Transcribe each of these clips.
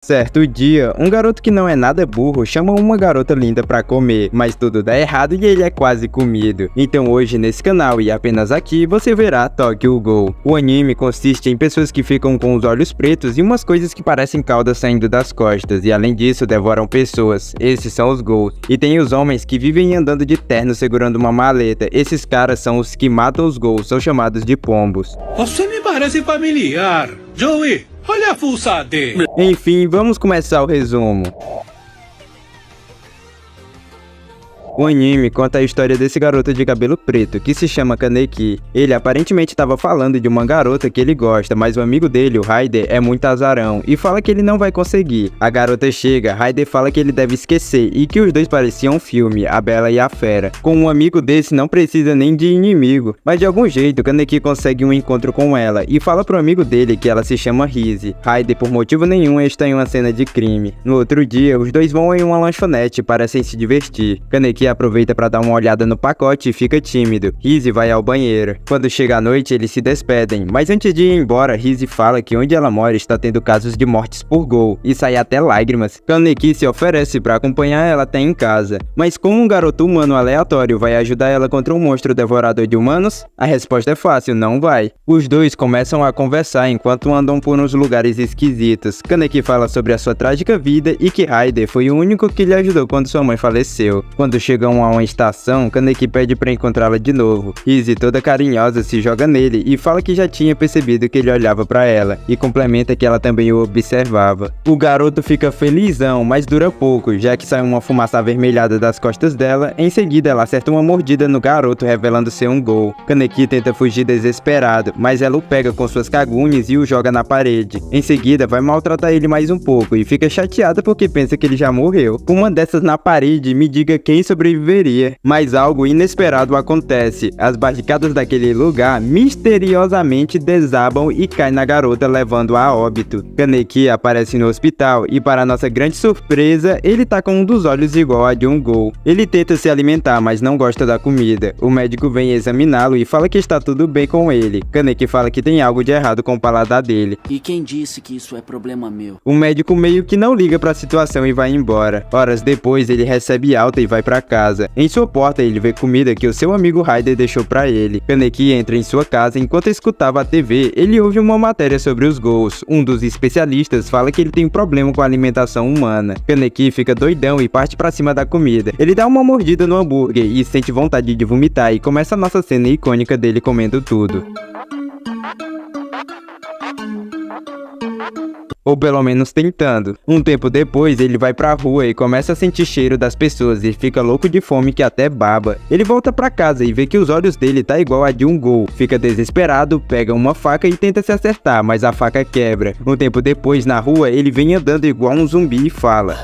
Certo dia, um garoto que não é nada burro chama uma garota linda pra comer, mas tudo dá errado e ele é quase comido. Então hoje nesse canal e apenas aqui você verá Tokyo Ghoul. O anime consiste em pessoas que ficam com os olhos pretos e umas coisas que parecem caudas saindo das costas e além disso devoram pessoas. Esses são os Ghouls. E tem os homens que vivem andando de terno segurando uma maleta. Esses caras são os que matam os Ghouls, são chamados de pombos. Você me parece familiar, Joey. Olha a fuça dele. Enfim, vamos começar o resumo. O anime conta a história desse garoto de cabelo preto, que se chama Kaneki. Ele aparentemente estava falando de uma garota que ele gosta, mas o amigo dele, o Raider, é muito azarão e fala que ele não vai conseguir. A garota chega, Raider fala que ele deve esquecer e que os dois pareciam um filme, A Bela e a Fera. Com um amigo desse não precisa nem de inimigo, mas de algum jeito Kaneki consegue um encontro com ela e fala pro amigo dele que ela se chama Rise. Raider por motivo nenhum está em uma cena de crime. No outro dia, os dois vão em uma lanchonete e parecem se divertir. Kaneki aproveita para dar uma olhada no pacote e fica tímido. Rise vai ao banheiro. Quando chega a noite, eles se despedem, mas antes de ir embora, Rise fala que onde ela mora está tendo casos de mortes por Ghoul e sai até lágrimas. Kaneki se oferece para acompanhar ela até em casa, mas como um garoto humano aleatório vai ajudar ela contra um monstro devorador de humanos? A resposta é fácil, não vai. Os dois começam a conversar enquanto andam por uns lugares esquisitos. Kaneki fala sobre a sua trágica vida e que Raider foi o único que lhe ajudou quando sua mãe faleceu. Quando chegam a uma estação, Kaneki pede para encontrá-la de novo. Rise, toda carinhosa, se joga nele e fala que já tinha percebido que ele olhava para ela, e complementa que ela também o observava. O garoto fica felizão, mas dura pouco, já que sai uma fumaça avermelhada das costas dela. Em seguida, ela acerta uma mordida no garoto, revelando ser um Ghoul. Kaneki tenta fugir desesperado, mas ela o pega com suas kagunis e o joga na parede. Em seguida, vai maltratar ele mais um pouco e fica chateada porque pensa que ele já morreu. Com uma dessas na parede, me diga quem sobreviveria. Mas algo inesperado acontece. As barricadas daquele lugar misteriosamente desabam e caem na garota, levando-a a óbito. Kaneki aparece no hospital e, para nossa grande surpresa, ele tá com um dos olhos igual a de um Ghoul. Ele tenta se alimentar, mas não gosta da comida. O médico vem examiná-lo e fala que está tudo bem com ele. Kaneki fala que tem algo de errado com o paladar dele. E quem disse que isso é problema meu? O médico meio que não liga pra situação e vai embora. Horas depois, ele recebe alta e vai pra casa. Em sua porta, ele vê comida que o seu amigo Raider deixou pra ele. Kaneki entra em sua casa enquanto escutava a TV. Ele ouve uma matéria sobre os Ghouls. Um dos especialistas fala que ele tem um problema com a alimentação humana. Kaneki fica doidão e parte pra cima da comida. Ele dá uma mordida no hambúrguer e sente vontade de vomitar e começa a nossa cena icônica dele comendo tudo. Ou pelo menos tentando. Um tempo depois, ele vai pra rua e começa a sentir cheiro das pessoas e fica louco de fome que até baba. Ele volta pra casa e vê que os olhos dele tá igual a de um Ghoul. Fica desesperado, pega uma faca e tenta se acertar, mas a faca quebra. Um tempo depois, na rua, ele vem andando igual um zumbi e fala: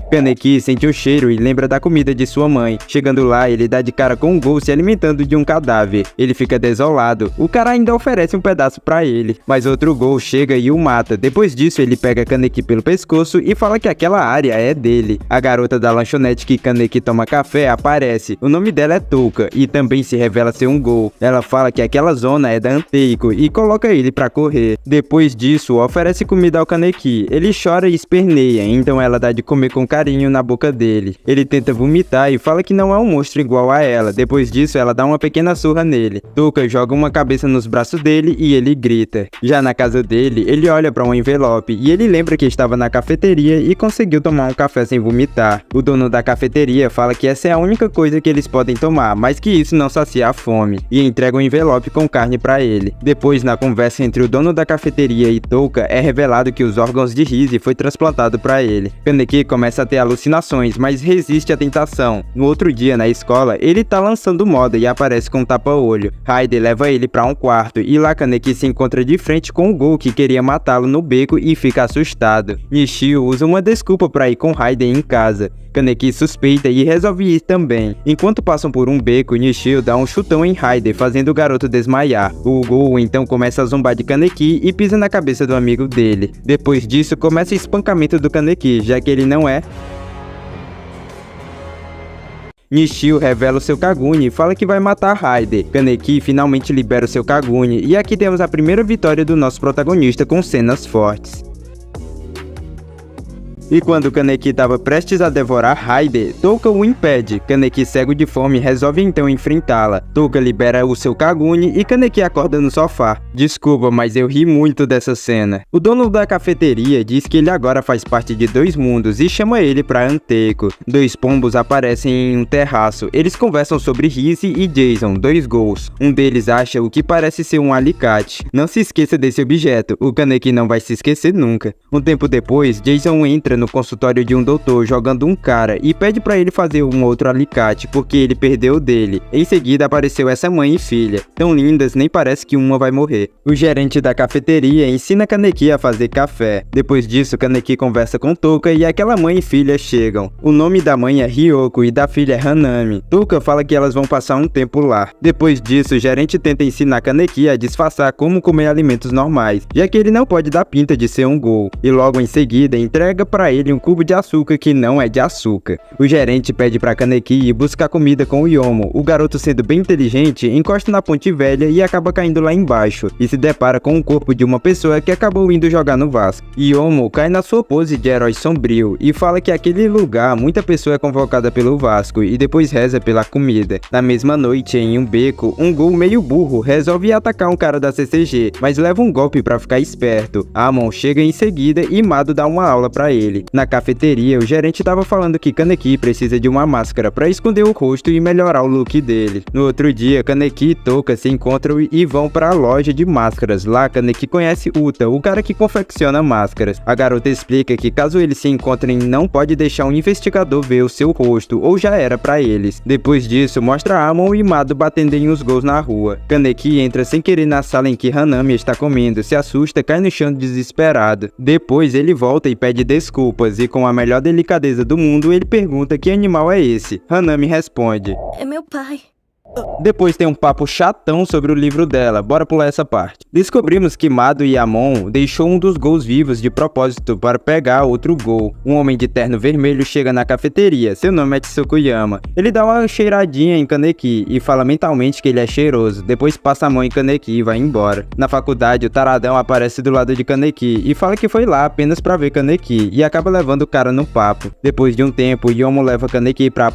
Kaneki sente o cheiro e lembra da comida de sua mãe. Chegando lá, ele dá de cara com um Ghoul se alimentando de um cadáver. Ele fica desolado. O cara ainda oferece um pedaço pra ele, mas outro Ghoul chega e o mata. Depois disso, ele pega Kaneki pelo pescoço e fala que aquela área é dele. A garota da lanchonete que Kaneki toma café aparece. O nome dela é Touka e também se revela ser um Ghoul. Ela fala que aquela zona é da Anteiko e coloca ele pra correr. Depois disso, oferece comida ao Kaneki. Ele chora e esperneia, então ela dá de comer com carinho na boca dele. Ele tenta vomitar e fala que não é um monstro igual a ela. Depois disso, ela dá uma pequena surra nele. Touka joga uma cabeça nos braços dele e ele grita. Já na casa dele, ele olha para um envelope e ele lembra que estava na cafeteria e conseguiu tomar um café sem vomitar. O dono da cafeteria fala que essa é a única coisa que eles podem tomar, mas que isso não sacia a fome, e entrega um envelope com carne para ele. Depois, na conversa entre o dono da cafeteria e Touka, é revelado que os órgãos de Rise foi transplantado para ele. Kaneki começa a ter alucinações, mas resiste à tentação. No outro dia, na escola, ele tá lançando moda e aparece com um tapa-olho. Raider leva ele para um quarto e lá Kaneki se encontra de frente com o Ghoul que queria matá-lo no beco e fica assustado. Nishio usa uma desculpa para ir com Raider em casa. Kaneki suspeita e resolve ir também. Enquanto passam por um beco, Nishio dá um chutão em Raider, fazendo o garoto desmaiar. O Ghoul então começa a zombar de Kaneki e pisa na cabeça do amigo dele. Depois disso, começa o espancamento do Kaneki, já que ele não é. Nishio revela o seu Kaguni e fala que vai matar Raider. Kaneki finalmente libera o seu Kaguni e aqui temos a primeira vitória do nosso protagonista com cenas fortes. E quando Kaneki estava prestes a devorar Raide, Touka o impede. Kaneki, cego de fome, resolve então enfrentá-la. Touka libera o seu Kaguni e Kaneki acorda no sofá. Desculpa, mas eu ri muito dessa cena. O dono da cafeteria diz que ele agora faz parte de 2 mundos e chama ele pra Anteiko. 2 pombos aparecem em um terraço. Eles conversam sobre Rizzy e Jason, 2 ghouls. Um deles acha o que parece ser um alicate. Não se esqueça desse objeto, o Kaneki não vai se esquecer nunca. Um tempo depois, Jason entra no consultório de um doutor jogando um cara e pede pra ele fazer um outro alicate porque ele perdeu o dele. Em seguida apareceu essa mãe e filha, tão lindas nem parece que uma vai morrer. O gerente da cafeteria ensina Kaneki a fazer café. Depois disso, Kaneki conversa com Touka e aquela mãe e filha chegam. O nome da mãe é Ryoko e da filha é Hanami. Touka fala que elas vão passar um tempo lá. Depois disso, o gerente tenta ensinar Kaneki a disfarçar como comer alimentos normais, já que ele não pode dar pinta de ser um ghoul. E logo em seguida entrega pra ele um cubo de açúcar que não é de açúcar. O gerente pede pra Kaneki ir buscar comida com o Yomo. O garoto, sendo bem inteligente, encosta na ponte velha e acaba caindo lá embaixo, e se depara com o corpo de uma pessoa que acabou indo jogar no Vasco. Yomo cai na sua pose de herói sombrio e fala que aquele lugar muita pessoa é convocada pelo Vasco e depois reza pela comida. Na mesma noite, em um beco, um ghoul meio burro resolve atacar um cara da CCG, mas leva um golpe pra ficar esperto. Amon chega em seguida e Mado dá uma aula pra ele. Na cafeteria, o gerente tava falando que Kaneki precisa de uma máscara pra esconder o rosto e melhorar o look dele. No outro dia, Kaneki e Touka se encontram e vão pra loja de máscaras. Lá, Kaneki conhece Uta, o cara que confecciona máscaras. A garota explica que caso eles se encontrem, não pode deixar um investigador ver o seu rosto, ou já era pra eles. Depois disso, mostra Amon e Mado batendo em uns ghouls na rua. Kaneki entra sem querer na sala em que Hanami está comendo, se assusta, cai no chão desesperado. Depois ele volta e pede desculpas, e com a melhor delicadeza do mundo, ele pergunta que animal é esse. Hanami responde: É meu pai. Depois tem um papo chatão sobre o livro dela, bora pular essa parte. Descobrimos que Mado e Amon deixou um dos ghouls vivos de propósito para pegar outro ghoul. Um homem de terno vermelho chega na cafeteria, seu nome é Tsukuyama. Ele dá uma cheiradinha em Kaneki e fala mentalmente que ele é cheiroso, depois passa a mão em Kaneki e vai embora. Na faculdade, o taradão aparece do lado de Kaneki e fala que foi lá apenas pra ver Kaneki e acaba levando o cara no papo. Depois de um tempo, Yomo leva Kaneki pra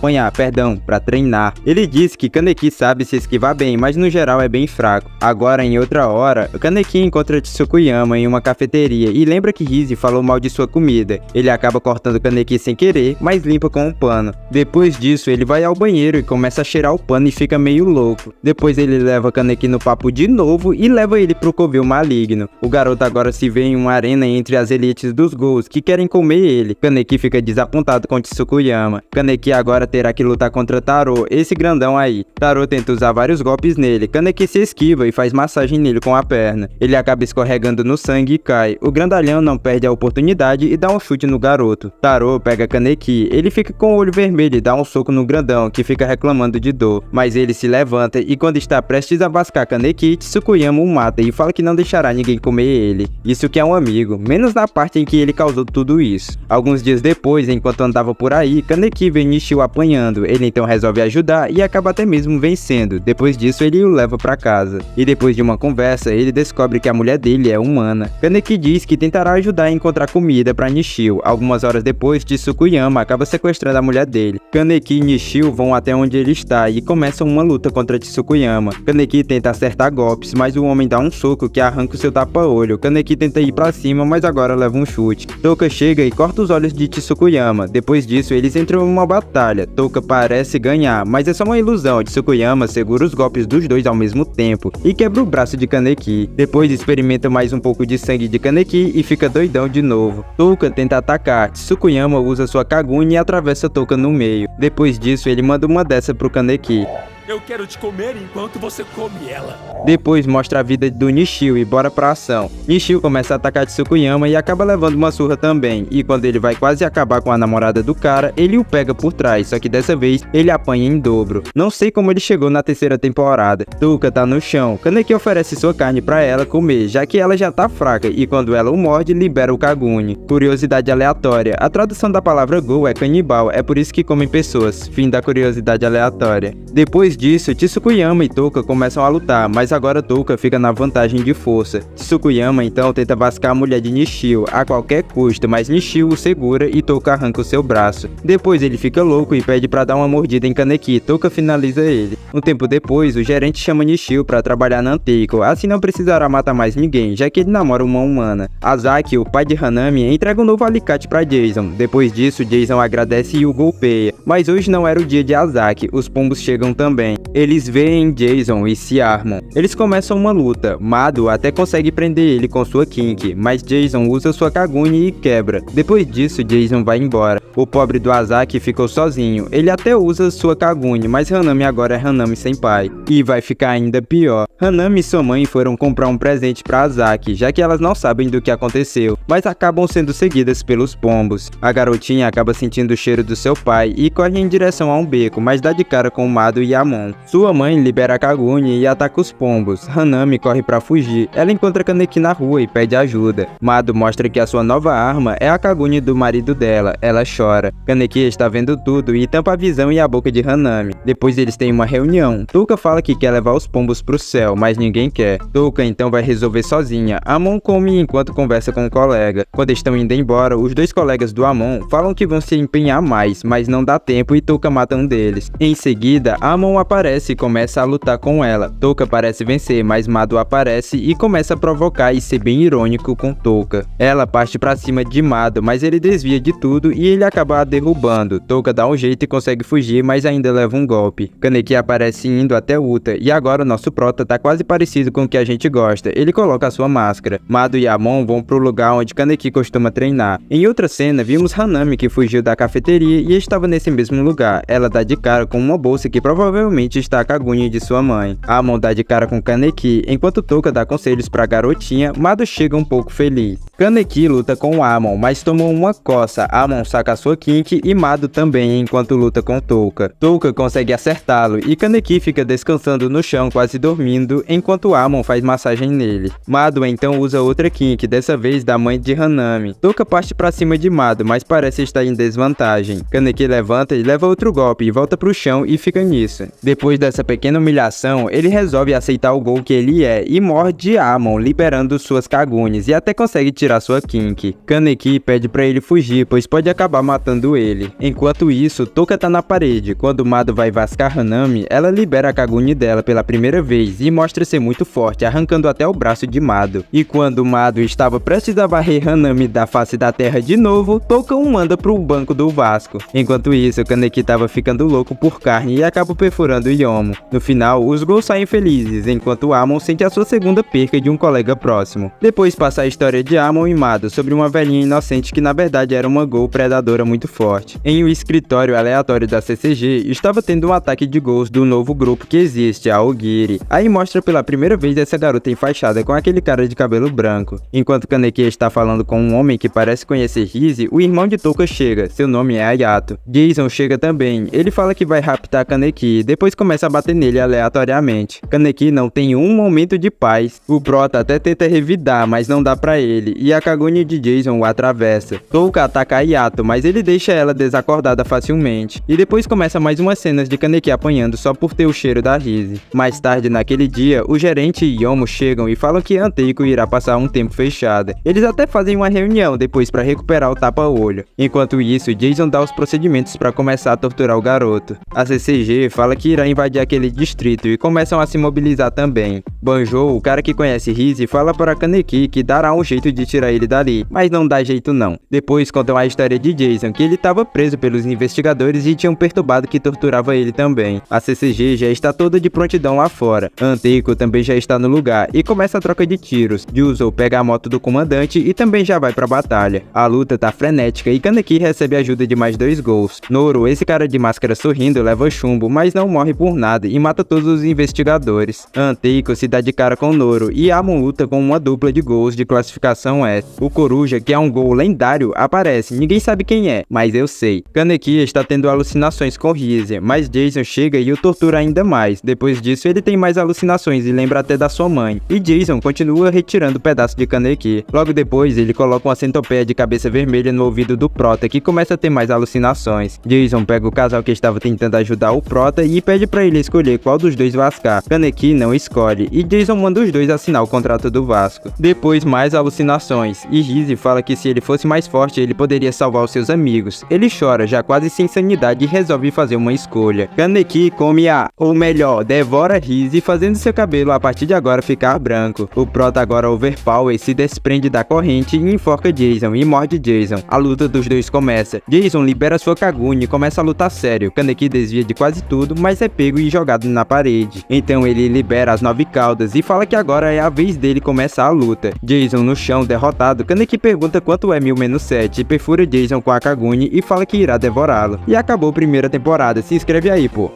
pra treinar. Ele diz que Kaneki sabe se esquivar bem, mas no geral é bem fraco. Agora, em outra hora, Kaneki encontra Tsukuyama em uma cafeteria e lembra que Rizzy falou mal de sua comida. Ele acaba cortando Kaneki sem querer, mas limpa com um pano. Depois disso, ele vai ao banheiro e começa a cheirar o pano e fica meio louco. Depois ele leva Kaneki no papo de novo e leva ele pro covil maligno. O garoto agora se vê em uma arena entre as elites dos ghouls que querem comer ele. Kaneki fica desapontado com Tsukuyama. Kaneki agora terá que lutar contra Taro, esse grandão aí. Taro tenta usar vários golpes nele. Kaneki se esquiva e faz massagem nele com a perna. Ele acaba escorregando no sangue e cai. O grandalhão não perde a oportunidade e dá um chute no garoto. Taro pega Kaneki. Ele fica com o olho vermelho e dá um soco no grandão, que fica reclamando de dor. Mas ele se levanta e quando está prestes a vascar Kaneki, Tsukuyama o mata e fala que não deixará ninguém comer ele. Isso que é um amigo, menos na parte em que ele causou tudo isso. Alguns dias depois, enquanto andava por aí, Kaneki vê Nishio apanhando. Ele então resolve ajudar e acaba até mesmo vencendo. Depois disso, ele o leva pra casa. E depois de uma conversa, ele descobre que a mulher dele é humana. Kaneki diz que tentará ajudar a encontrar comida pra Nishio. Algumas horas depois, Tsukuyama acaba sequestrando a mulher dele. Kaneki e Nishio vão até onde ele está e começam uma luta contra Tsukuyama. Kaneki tenta acertar golpes, mas o homem dá um soco que arranca o seu tapa-olho. Kaneki tenta ir pra cima, mas agora leva um chute. Touka chega e corta os olhos de Tsukuyama. Depois disso, eles entram em uma batalha. Touka parece ganhar, mas é só uma ilusão. Tsukuyama segura os golpes dos dois ao mesmo tempo e quebra o braço de Kaneki. Depois experimenta mais um pouco de sangue de Kaneki e fica doidão de novo. Touka tenta atacar. Tsukuyama usa sua Kaguni e atravessa Touka no meio. Depois disso, ele manda uma dessa pro Kaneki. Eu quero te comer enquanto você come ela. Depois mostra a vida do Nishio e bora pra ação. Nishio começa a atacar Tsukuyama e acaba levando uma surra também. E quando ele vai quase acabar com a namorada do cara, ele o pega por trás, só que dessa vez ele apanha em dobro. Não sei como ele chegou na terceira temporada. Touka tá no chão. Kaneki oferece sua carne pra ela comer, já que ela já tá fraca e quando ela o morde, libera o Kaguni. Curiosidade aleatória. A tradução da palavra ghoul é canibal, é por isso que comem pessoas. Fim da curiosidade aleatória. Depois disso, Tsukuyama e Touka começam a lutar, mas agora Touka fica na vantagem de força. Tsukuyama então tenta vascar a mulher de Nishio a qualquer custo, mas Nishio o segura e Touka arranca o seu braço. Depois ele fica louco e pede pra dar uma mordida em Kaneki, Touka finaliza ele. Um tempo depois, o gerente chama Nishio pra trabalhar na Anteiko, assim não precisará matar mais ninguém, já que ele namora uma humana. Azaki, o pai de Hanami, entrega um novo alicate pra Jason. Depois disso, Jason agradece e o golpeia, mas hoje não era o dia de Azaki, os pombos chegam também. Eles veem Jason e se armam. Eles começam uma luta, Mado até consegue prender ele com sua Kinky, mas Jason usa sua Kaguni e quebra. Depois disso, Jason vai embora. O pobre do Azaki ficou sozinho, ele até usa sua Kaguni, mas Hanami agora é Hanami sem pai. E vai ficar ainda pior. Hanami e sua mãe foram comprar um presente pra Azaki, já que elas não sabem do que aconteceu, mas acabam sendo seguidas pelos pombos. A garotinha acaba sentindo o cheiro do seu pai e corre em direção a um beco, mas dá de cara com Mado e Amon. Sua mãe libera a Kaguni e ataca os pombos. Hanami corre pra fugir. Ela encontra Kaneki na rua e pede ajuda. Mado mostra que a sua nova arma é a Kaguni do marido dela. Ela chora. Kaneki está vendo tudo e tampa a visão e a boca de Hanami. Depois eles têm uma reunião. Touka fala que quer levar os pombos pro céu, mas ninguém quer. Touka então vai resolver sozinha. Amon come enquanto conversa com o colega. Quando estão indo embora, os dois colegas do Amon falam que vão se empenhar mais, mas não dá tempo e Touka mata um deles. Em seguida, Amon aparece e começa a lutar com ela. Touka parece vencer, mas Mado aparece e começa a provocar e ser bem irônico com Touka. Ela parte pra cima de Mado, mas ele desvia de tudo e ele acaba a derrubando. Touka dá um jeito e consegue fugir, mas ainda leva um golpe. Kaneki aparece indo até Uta, e agora o nosso prota tá quase parecido com o que a gente gosta. Ele coloca a sua máscara. Mado e Amon vão pro lugar onde Kaneki costuma treinar. Em outra cena, vimos Hanami que fugiu da cafeteria e estava nesse mesmo lugar. Ela dá de cara com uma bolsa que provavelmente está a Kaguni de sua mãe. Amon dá de cara com Kaneki, enquanto Touka dá conselhos pra garotinha, Mado chega um pouco feliz. Kaneki luta com Amon, mas tomou uma coça. Amon saca a sua Kinky e Mado também enquanto luta com Touka. Touka consegue acertá-lo e Kaneki fica descansando no chão quase dormindo, enquanto Amon faz massagem nele. Mado então usa outra Kinky, dessa vez da mãe de Hanami. Touka parte pra cima de Mado, mas parece estar em desvantagem. Kaneki levanta e leva outro golpe e volta pro chão e fica nisso. Depois dessa pequena humilhação, ele resolve aceitar o gol que ele é e morde Amon, liberando suas Kagunis e até consegue tirar sua Kinky. Kaneki pede pra ele fugir, pois pode acabar matando ele. Enquanto isso, Touka tá na parede. Quando Mado vai vascar Hanami, ela libera a Kaguni dela pela primeira vez e mostra ser muito forte, arrancando até o braço de Mado. E quando Mado estava prestes a varrer Hanami da face da terra de novo, Touka o manda pro banco do Vasco. Enquanto isso, Kaneki tava ficando louco por carne e acaba perfurando Yomo. No final, os gols saem felizes, enquanto Amon sente a sua segunda perca de um colega próximo. Depois passa a história de Amon e Mado sobre uma velhinha inocente que na verdade era uma ghoul predadora muito forte. Em um escritório aleatório da CCG, estava tendo um ataque de ghouls do novo grupo que existe, a Ogiri. Aí mostra pela primeira vez essa garota enfaixada com aquele cara de cabelo branco. Enquanto Kaneki está falando com um homem que parece conhecer Rise, o irmão de Touka chega, seu nome é Ayato. Jason chega também, ele fala que vai raptar Kaneki e depois começa a bater nele aleatoriamente. Kaneki não tem um momento de paz. O prota até tenta revidar, mas não dá pra ele, e a Kaguni de Jason o atravessa. Touka ataca Ayato, mas ele deixa ela desacordada facilmente. E depois começa mais umas cenas de Kaneki apanhando só por ter o cheiro da Rise. Mais tarde naquele dia, o gerente e Yomo chegam e falam que Anteiko irá passar um tempo fechada. Eles até fazem uma reunião depois pra recuperar o tapa-olho. Enquanto isso, Jason dá os procedimentos pra começar a torturar o garoto. A CCG fala que irá invadir aquele distrito e começam a se mobilizar também. Banjo, o cara que conhece Rise, fala para Kaneki que dará um jeito de tirar ele dali, mas não dá jeito não. Depois contam a história de Jason, que ele estava preso pelos investigadores e tinham perturbado que torturava ele também. A CCG já está toda de prontidão lá fora. Anteiko também já está no lugar e começa a troca de tiros. Juzo pega a moto do comandante e também já vai pra batalha. A luta tá frenética e Kaneki recebe ajuda de mais 2 gols. Noro, esse cara de máscara sorrindo, leva chumbo, mas não morre por nada e mata todos os investigadores. Anteiko se dá de cara com Noro e Amon luta com uma dupla de gols de classificação S. O Coruja, que é um gol lendário, aparece, ninguém sabe quem é, mas eu sei. Kaneki está tendo alucinações com Rizzy, mas Jason chega e o tortura ainda mais. Depois disso, ele tem mais alucinações e lembra até da sua mãe. E Jason continua retirando pedaços de Kaneki. Logo depois, ele coloca uma centopeia de cabeça vermelha no ouvido do Prota, que começa a ter mais alucinações. Jason pega o casal que estava tentando ajudar o Prota e pede pra ele escolher qual dos dois lascar. Kaneki não escolhe, e Jason manda os dois assinar o contrato do Vasco. Depois, mais alucinações, e Rizzy fala que se ele fosse mais forte, ele poderia salvar os seus amigos. Ele chora, já quase sem sanidade, e resolve fazer uma escolha. Kaneki come ou melhor, devora Rizzy, fazendo seu cabelo a partir de agora ficar branco. O Prota, agora overpower, se desprende da corrente e enforca Jason e morde Jason. A luta dos dois começa. Jason libera sua Kagune e começa a lutar sério. Kaneki desvia de quase tudo, mas é pego e jogado na parede. Então ele libera as 9 caudas e fala que agora é a vez dele começar a luta. Jason no chão, derrotado, Kaneki pergunta quanto é 1000-7 e perfura Jason com a Kagune e fala que irá devorá-lo. E acabou a primeira temporada, se inscreve aí, pô.